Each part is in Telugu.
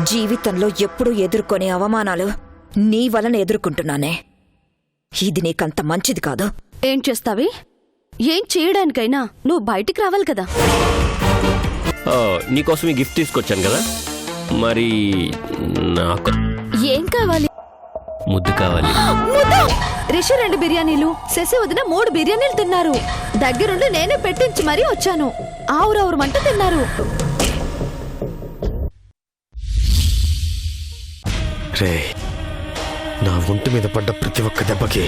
జీవితంలో ఎప్పుడూ ఎదుర్కొనే అవమానాలు నీ వలన ఎదుర్కొంటున్నానే. ఇది నీకంత మంచిది కాదు. ఏం చేస్తావి? ఏం చేయడానికైనా నువ్వు బయటికి రావాలి కదా. నీకోసం ఈ గిఫ్ట్ తీసుకొచ్చాను కదా, మరి నాకు ఏం కావాలి? ముద్దు కావాలి. రిషి 2 బిర్యానీలు, శశి వదిన 3 బిర్యానీలు తిన్నారు. దగ్గరుండి నేనే పెట్టించి మరీ వచ్చాను. ఆవురవురమంట తిన్నారు. రే, నా ఒంటి మీద పడ్డ ప్రతి ఒక్క దెబ్బకి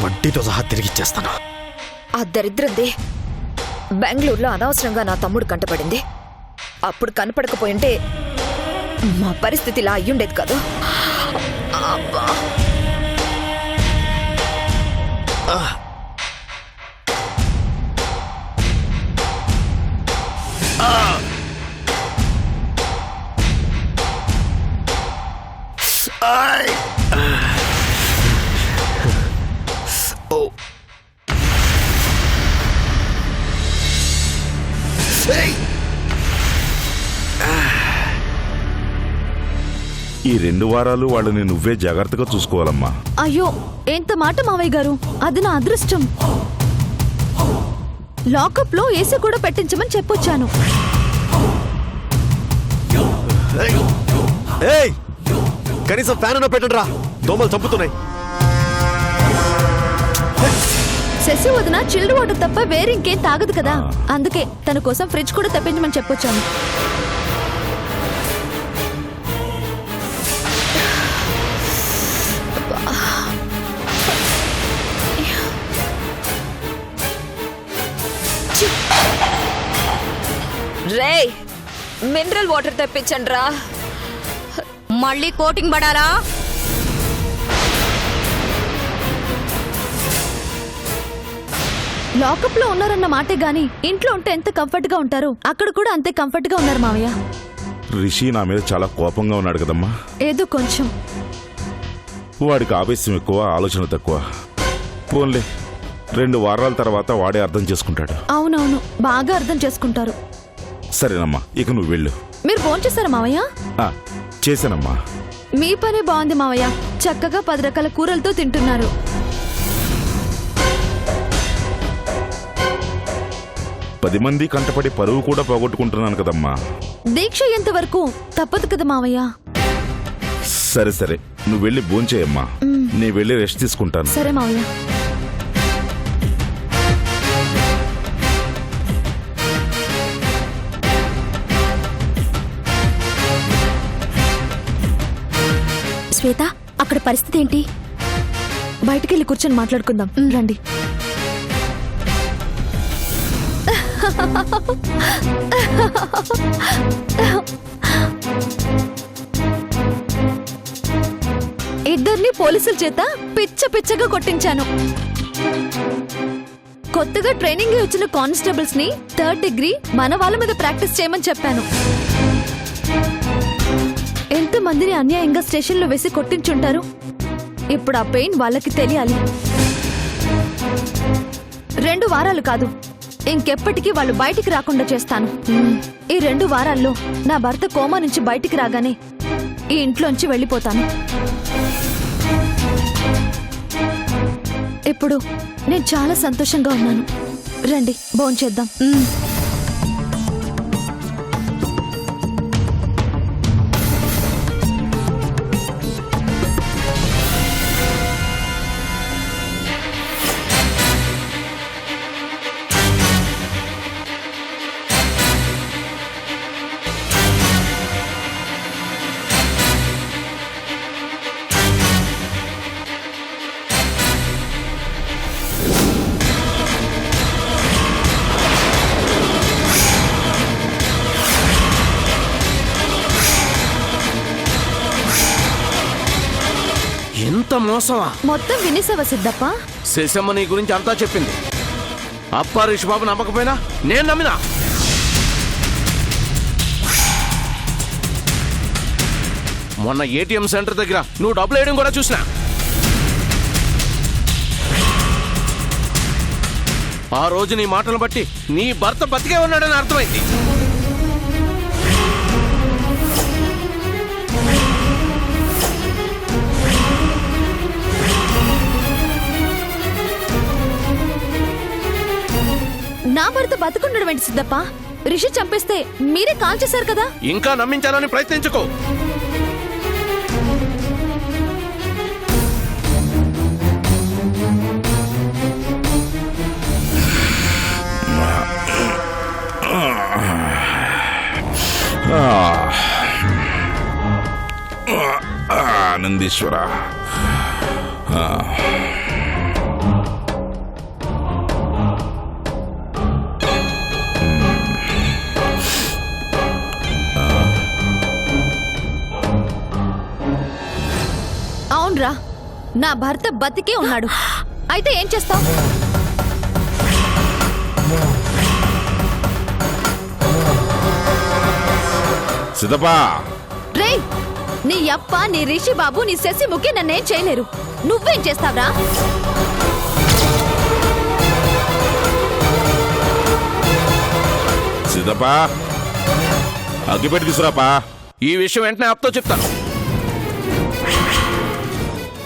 వడ్డీతో సహా తిరిగిచ్చేస్తాను. ఆ దరిద్రంది బెంగళూరులో అనవసరంగా నా తమ్ముడు కంటపడింది. అప్పుడు కనపడకపోయింటే మా పరిస్థితి ఇలా అయ్యుండేది కాదు. అబ్బా, ఈ 2 వారాలు వాళ్ళని నువ్వే జాగ్రత్తగా చూసుకోవాలమ్మా. అయ్యో, ఎంత మాట మావయ్య గారు, అది నా అదృష్టం. లాకప్ లో ఏసీ కూడా పెట్టించమని చెప్పొచ్చాను. ఏయ్, కనీసం ఫ్యాన్ అన్న పెట్టండిరా, దోమలు చంపుతున్నాయి. శశి వదిన చిల్డ్ వాటర్ తప్ప వేరే ఇంకేం తాగదు కదా, అందుకే తన కోసం ఫ్రిడ్జ్ కూడా తెప్పించమని చెప్పొచ్చాను. రే, మినరల్ వాటర్ తెప్పించండి రా. మళ్ళీ కోటింగ్ పడాలా? లాకప్ లో ఉన్నారన్న మాటే గాని ఇంట్లో ఉంటే ఎంత కంఫర్ట్ గా ఉంటారు, అక్కడ కూడా అంతే కంఫర్ట్ గా ఉన్నారు మావయ్య. రిషి నా మీద చాలా కోపంగా ఉన్నాడు కదమ్మా. ఏదో కొంచెం. వాడికి ఆవేశం ఎక్కువ, ఆలోచన తక్కువ. పోన్లే, 2 వారాల తర్వాత వాడే అర్థం చేసుకుంటాడు. అవునవును, బాగా అర్థం చేసుకుంటారు. సరేనమ్మా, ఇక నువ్వు వెళ్ళు. మీరు భోంచేశారా మావయ్య? చేశానమ్మా. మీ పనే బాగుంది మావయ్య, చక్కగా 10 రకాల కూరలతో తింటున్నారు. పది మంది కంటపడి పరువు కూడా పోగొట్టుకుంటున్నాను కదమ్మా. దీక్ష ఎంతవరకు తప్పదు కదా మావయ్య. సరే సరే, నువ్వు వెళ్ళి భోంచేయమ్మా. నీ వెళ్ళి రెస్ట్ తీసుకుంటాను. సరే మావయ్య. శ్వేత, అక్కడ పరిస్థితి ఏంటి? బయటికెళ్ళి కూర్చొని మాట్లాడుకుందాం రండి. ఇద్దరిని పోలీసుల చేత పిచ్చగా కొట్టించాను. కొత్తగా ట్రైనింగ్ వచ్చిన కానిస్టేబుల్స్ ని 3rd డిగ్రీ మన వాళ్ళ మీద ప్రాక్టీస్ చేయమని చెప్పాను. ఎంతమందిని అన్యాయంగా స్టేషన్లో వేసి కొట్టించుంటారు. ఇప్పుడు ఆ పెయిన్ వాళ్ళకి తెలియాలి. 2 వారాలు కాదు, ఇంకెప్పటికీ వాళ్ళు బయటికి రాకుండా చేస్తాను. ఈ 2 వారాల్లో నా భర్త కోమా నుంచి బయటికి రాగానే ఈ ఇంట్లోంచి వెళ్ళిపోతాను. ఇప్పుడు నేను చాలా సంతోషంగా ఉన్నాను. రండి భోంచేద్దాం. ఎంత మోసమా? మొత్తం వినేసావా సిద్ధప్ప? శేషమ్మ నీ గురించి అంతా చెప్పింది. అప్ప రిషి బాబు నమ్మకపోయినా నేను నమ్మినా. మొన్న ఏటీఎం సెంటర్ దగ్గర నువ్వు డబ్బులు వేయడం కూడా చూసినా. ఆ రోజు నీ మాటలు బట్టి నీ భర్త బతికే ఉన్నాడని అర్థమైంది. బతుకుండడం ఏంటి సిద్ధప్ప? రిషి చంపేస్తే మీరే కాల్ చేశారు కదా. ఇంకా నమ్మించాలని ప్రయత్నించుకో. ఆనందీశ్వర. అవునరా, నా భర్త బతికే ఉన్నాడు. అయితే ఏం చేస్తావు? సిద్ధప్పా, రే, నీ అప్ప, నీ రిషి బాబు, నీ శశి ముఖి నన్నేం చేయలేరు. నువ్వేం చేస్తావురా? సిద్ధప్పా, అగ్గిపెట్టి తీసుకురాపా. ఈ విషయం వెంటనే అప్తో చెప్తాను.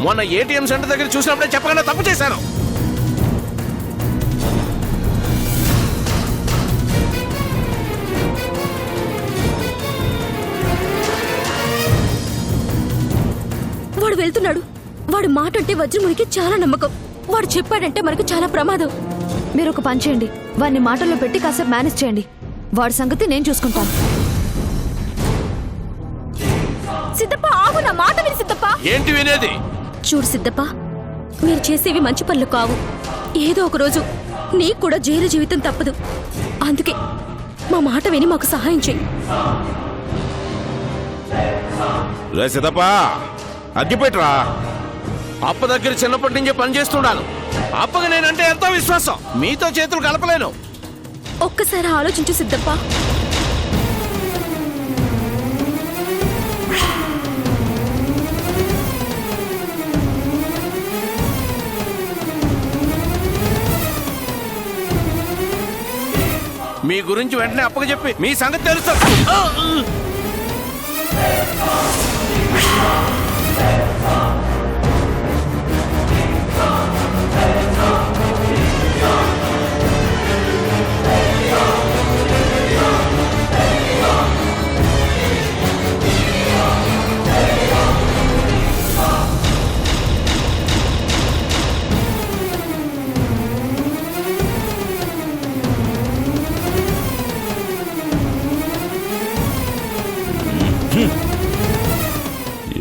మొన్న ఏటీఎం సెంటర్ దగ్గర చూసినప్పుడే చెప్పకుండా తప్పు చేశాను. వాడు వెళ్తున్నాడు. వాడు మాట అంటే వజ్రమునికి చాలా నమ్మకం. వాడు చెప్పాడంటే మనకు చాలా ప్రమాదం. మీరు ఒక పని చేయండి, వాడిని మాటల్లో పెట్టి కాసేపు మేనేజ్ చేయండి. వాడి సంగతి నేను చూసుకుంటాను. సిద్ధప్ప, ఆగు, నా మాట విని సిద్ధప్ప. ఏంటి వినేది? చూడు సిద్ధప్ప, మీరు చేసేవి మంచి పనులు కావు. ఏదో ఒక రోజు నీకు కూడా జైలు జీవితం తప్పదు. అందుకే మా మాట విని మాకు సహాయం చెయ్యి. రే సిద్ధప్పా, అగ్గిపెట్టరా. అప్ప దగ్గర చిన్నప్పటి నుంచి పని చేస్తున్నాను. అప్పగా నేనంటే ఎంతో విశ్వాసం. మీతో చేతులు కలపలేను. ఒక్కసారి ఆలోచించు సిద్ధప్ప. మీ గురించి వెంటనే అప్పగా చెప్పి మీ సంగతి తెలుస్తుంది.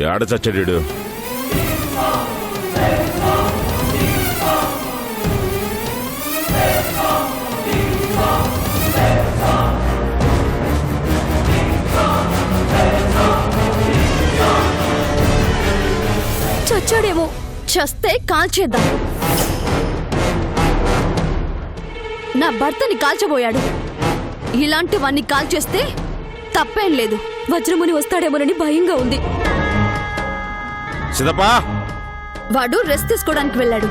ఏడ చచ్చాడు? చచ్చాడేమో. చస్తే కాల్చేద్దాం. నా భర్తని కాల్చబోయాడు. ఇలాంటివన్నీ కాల్చేస్తే తప్పేం లేదు. వజ్రముని వస్తాడేమోనని భయంగా ఉంది. సిద్ధప్పా, వాడు రెస్ట్ తీసుకోవడానికి వెళ్ళాడు.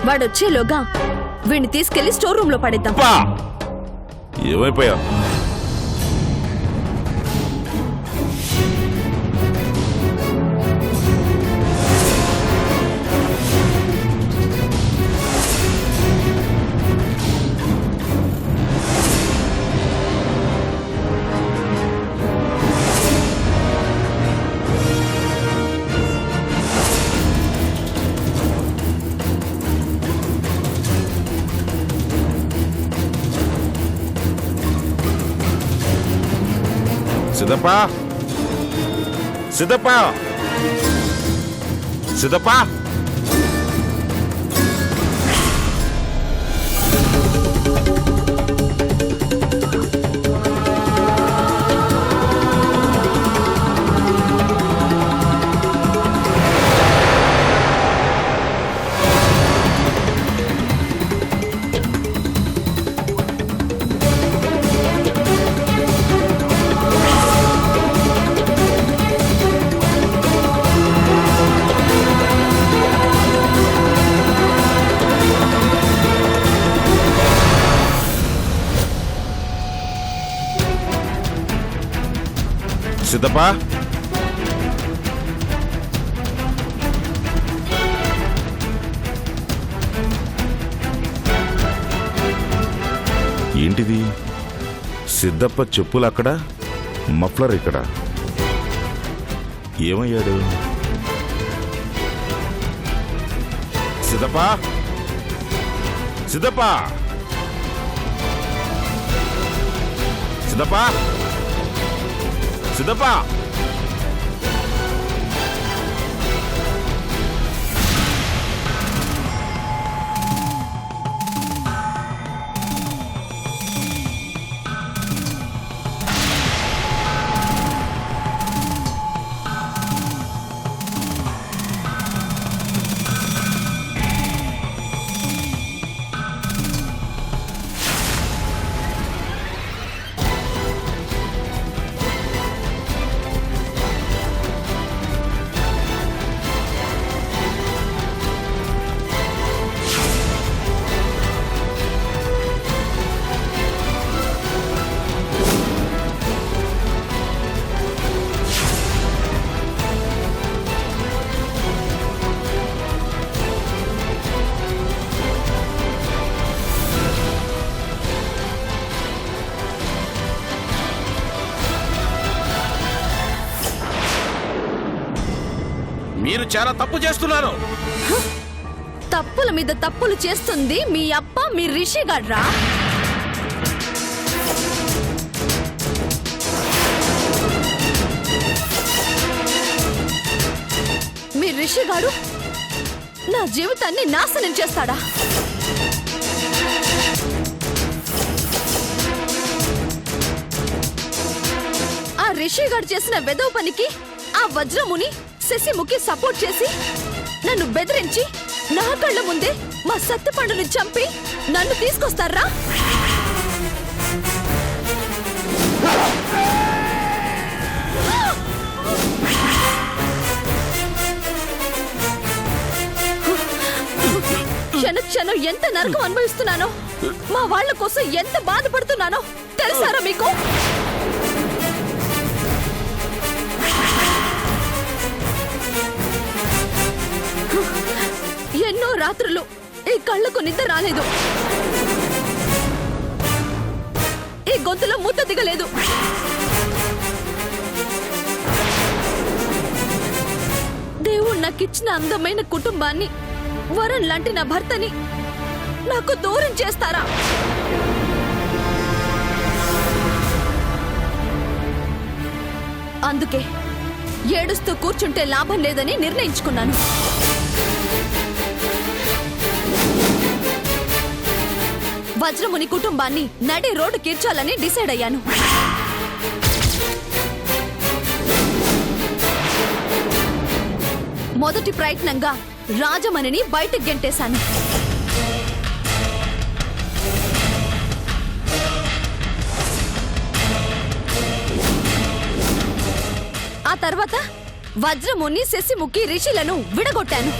వాడు వచ్చేలోగా వీడిని తీసుకెళ్లి స్టోర్ రూమ్ లో పడేద్దాం. ఏమైపోయా? సిద్ధప్పా, సిద్ధప్పా, సిద్ధప్పా. సిద్ధప్పా, ఏంటిది? సిద్ధప్ప చెప్పులు అక్కడ, మఫ్లర్ ఇక్కడ. ఏమయ్యాడు? సిద్ధప్ప, సిద్ధప్ప, సిద్ధప్ప, సిద్ధప్ప. మీరు చాలా తప్పు చేస్తున్నారు. తప్పుల మీద తప్పులు చేస్తుంది మీ అప్ప, మీ రిషి గాడ్రా. మీ రిషి గాడు నా జీవితాన్ని నాశనం చేస్తాడా? ఆ రిషి గాడు చేసిన వెధవ పనికి ఆ వజ్రముని శశిముఖి సపోర్ట్ చేసి నన్ను బెదిరించి నా కళ్ళ ముందే మా సత్తిపండుని చంపి నన్ను తీసుకొస్తారా? క్షణ క్షణం ఎంత నరకం అనుభవిస్తున్నానో, మా వాళ్ళ కోసం ఎంత బాధపడుతున్నానో తెలుసారా మీకు? ఎన్నో రాత్రులు ఈ కళ్ళకు నిద్ర రాలేదు, ఈ గొంతులో ముద్ద దిగలేదు. దేవుడు నాకిచ్చిన అందమైన కుటుంబాన్ని, వరం లాంటి నా భర్తని నాకు దూరం చేస్తారా? అందుకే ఏడుస్తూ కూర్చుంటే లాభం లేదని నిర్ణయించుకున్నాను. వజ్రముని కుటుంబాన్ని నడి రోడ్డు కీర్చాలని డిసైడ్ అయ్యాను. మొదటి ప్రయత్నంగా రాజమణిని బయటకు గెంటేశాను. ఆ తర్వాత వజ్రముని, శశిముఖి, రిషిలను విడగొట్టాను.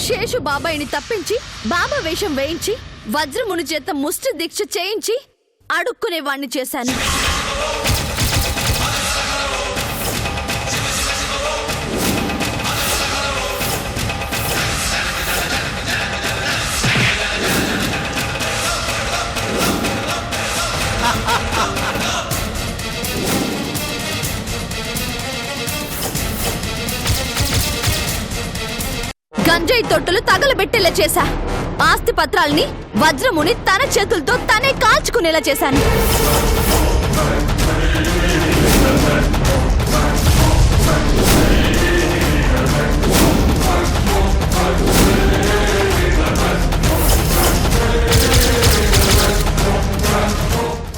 శేషు బాబాయిని తప్పించి బాబా వేషం వేయించి వజ్రముని చేత ముష్టి దీక్ష చేయించి అడుక్కునేవాణ్ణి చేశాను. గంజాయి తొట్టులు తగలబెట్టేలా చేశా. ఆస్తి పత్రాల్ని వజ్రముని తన చేతులతో తనే కాల్చుకునేలా చేశాను.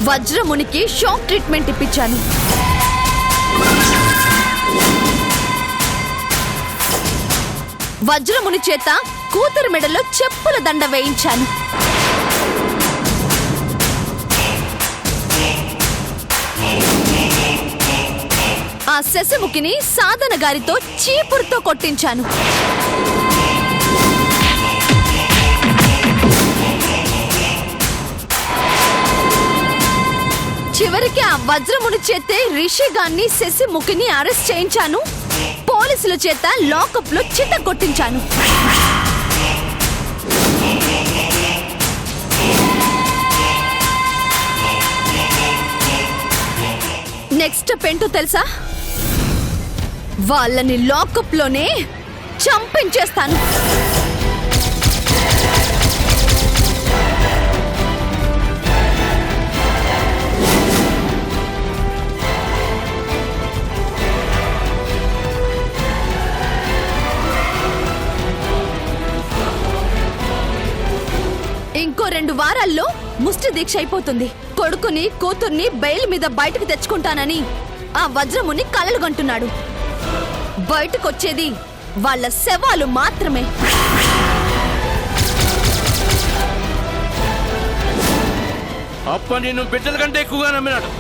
వజ్రమునికి షాక్ ట్రీట్మెంట్ ఇప్పించాను. వజ్రముని చేత కూతురు మెడలో చెప్పుల దండ వేయించాను. ఆ శశిముఖిని సాధన గారితో చీపురుతో కొట్టించాను. చివరికి ఆ వజ్రముని చేతే రిషిగాన్ని, శశిముఖిని అరెస్ట్ చేయించాను. పోలీసు పోలీసుల చేత లాకప్ లో చిత్త కొట్టించాను. నెక్స్ట్ పెంటో తెలుసా? వాళ్ళని లాకప్ లోనే చంపించేస్తాను. ఇంకో 2 వారాల్లో ముష్టి దీక్ష అయిపోతుంది. కొడుకుని కూతుర్ని బెయిల్ మీద బయటకు తెచ్చుకుంటానని ఆ వజ్రముని కలలుగంటున్నాడు. బయటకొచ్చేది వాళ్ళ శవాలు మాత్రమే. అప్ప నిన్ను బిడ్డల కంటే ఎక్కువగా నమ్మినాడు.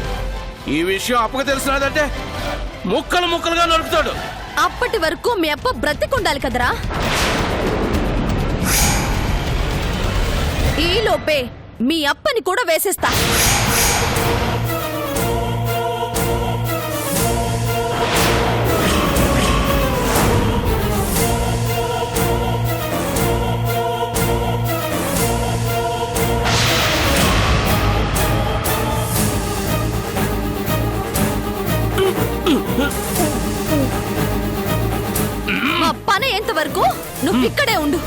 ఈ విషయం అప్పకు తెలిసినదంటే ముక్కలు ముక్కలుగా నరుకుతాడు. అప్పటి వరకు మీ అప్ప బ్రతికుండాలి కదరా. ఈలోపే మీ అప్పని కూడా వేసేస్తా. మా పని ఎంతవరకు నువ్వు ఇక్కడే ఉండు.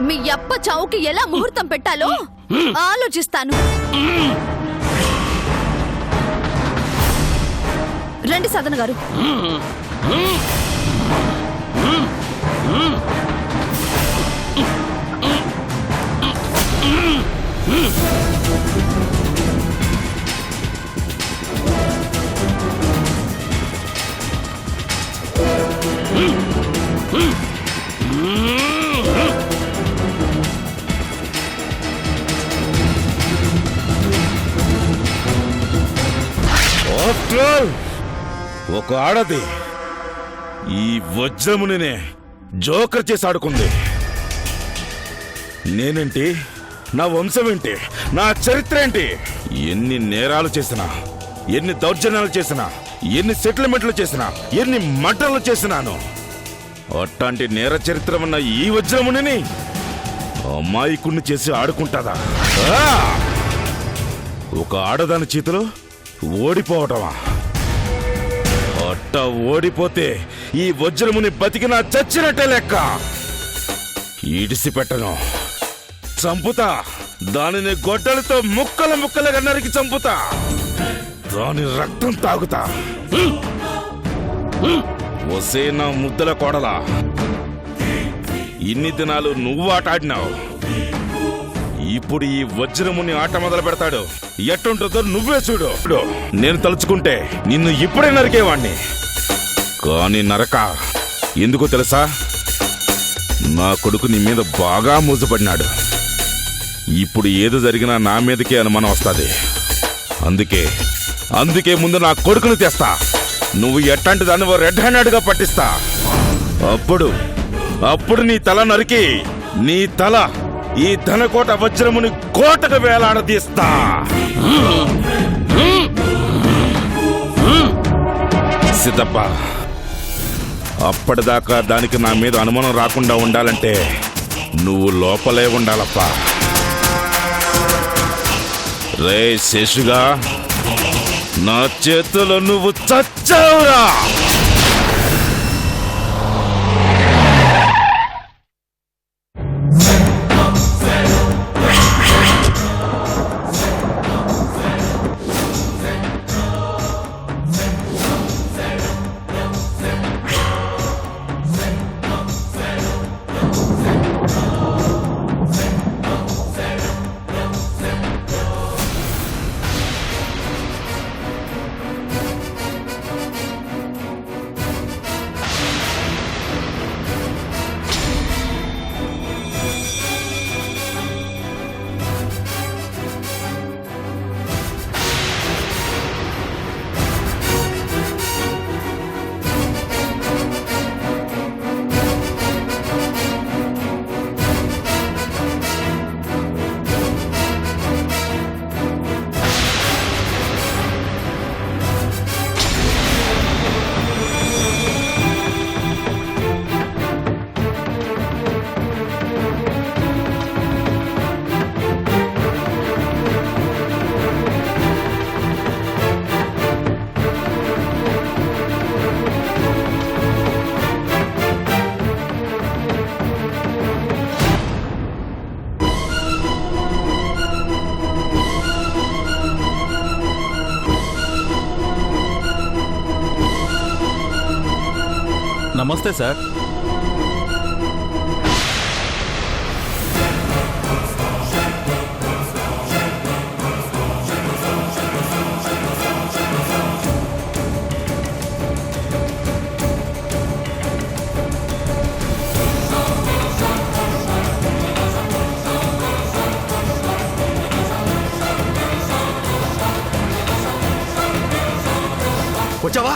మీ అప్ప చావుకి ఎలా ముహూర్తం పెట్టాలో ఆలోచిస్తాను. రండి సదన గారు. ఒక ఆడది ఈ వజ్రమునినే జోకర్ చేసి ఆడుకుంది. నేనేంటి, నా వంశం ఏంటి, నా చరిత్ర ఏంటి, ఎన్ని నేరాలు చేసినా, ఎన్ని దౌర్జన్యాలు చేసినా, ఎన్ని సెటిల్మెంట్లు చేసినా, ఎన్ని మటలు చేసినాను. అట్లాంటి నేర చరిత్ర ఉన్న ఈ వజ్రమునిని అమాయకుణ్ణి చేసి ఆడుకుంటాదా? ఒక ఆడదాని చేతిలో ఓడిపోవటమా? అట్ట ఓడిపోతే ఈ వజ్రముని బతికినా చచ్చినట్టే లెక్క. ఈడిసి పెట్టను, చంపుతా. దానిని గొడ్డలతో ముక్కలు ముక్కలుగా నరికి చంపుతా. దాని రక్తం తాగుతా. ఒసే నా ముద్దల కోడలా, ఇన్ని దినాలు నువ్వు ఆట ఆడినావు. ఇప్పుడు ఈ వజ్రముని ఆట మొదలు పెడతాడు. ఎట్టుంటుందో నువ్వే చూడు. నేను తలుచుకుంటే నిన్ను ఇప్పుడే నరికేవాణ్ణి. కానీ నరక. ఎందుకో తెలుసా? నా కొడుకు నీ మీద బాగా మోసపడినాడు. ఇప్పుడు ఏది జరిగినా నా మీదకే అనుమానం వస్తుంది. అందుకే ముందు నా కొడుకుని తెస్తా. నువ్వు ఎట్లాంటి దాన్ని రెడ్ హ్యాండెడ్గా పట్టిస్తా. అప్పుడు నీ తల నరికి, నీ తల ఈ ధనకోట వజ్రముని కోటకు వేలాడదీస్తా. సిద్ధప్ప, అప్పటిదాకా దానికి నా మీద అనుమానం రాకుండా ఉండాలంటే నువ్వు లోపలే ఉండాలప్పా. రే శేషుగా, నా చేతిలో నువ్వు చచ్చావురా. నమస్తే సార్. వచ్చావా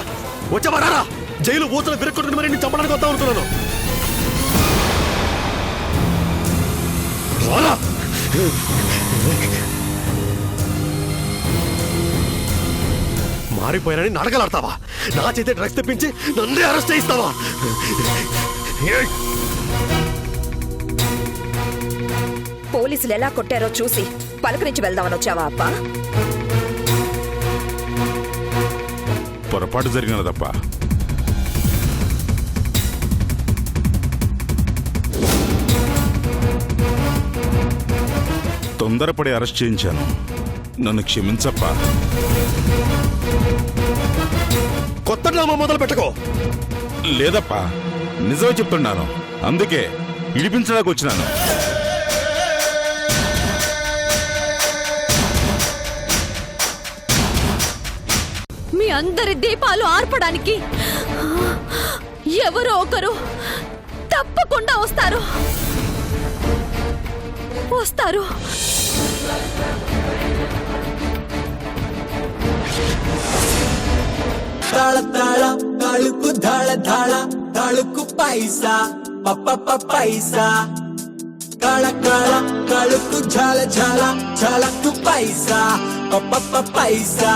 వచ్చావా రారా. జైలు ఊసలు విరక్కొట్టుకుని మరి నేను చంపడానికి వద్దాం అనుకున్నాను. రారా. మారిపోయానని నాటకాలు ఆడతావా? నా చేతే డ్రగ్స్ తెప్పించి నన్నే అరెస్ట్ చేయిస్తావా? పోలీసులు ఎలా కొట్టారో చూసి పలకరించి వెళ్దామని వచ్చావా అప్ప? పొరపాటు జరిగినదప్ప. తొందరపడి అరెస్ట్ చేయించాను, నన్ను క్షమించప్పా. కొత్త డ్రామా మొదలు పెట్టుకో. లేదప్పా, నిజమే చెప్తున్నాను, అందుకే ఇడిపించడానికి వచ్చినాను. మీ అందరి దీపాలు ఆర్పడానికి ఎవరో ఒకరు తప్పకుండా వస్తారు. తాళ తాళ తాళుకు ధాళ ధాళ తాళుకు పైసా పప్ప పైసా కాళ కాళ కాళుకు ఝాల ఝాల ఝాలకు పైసా పప్ప పైసా.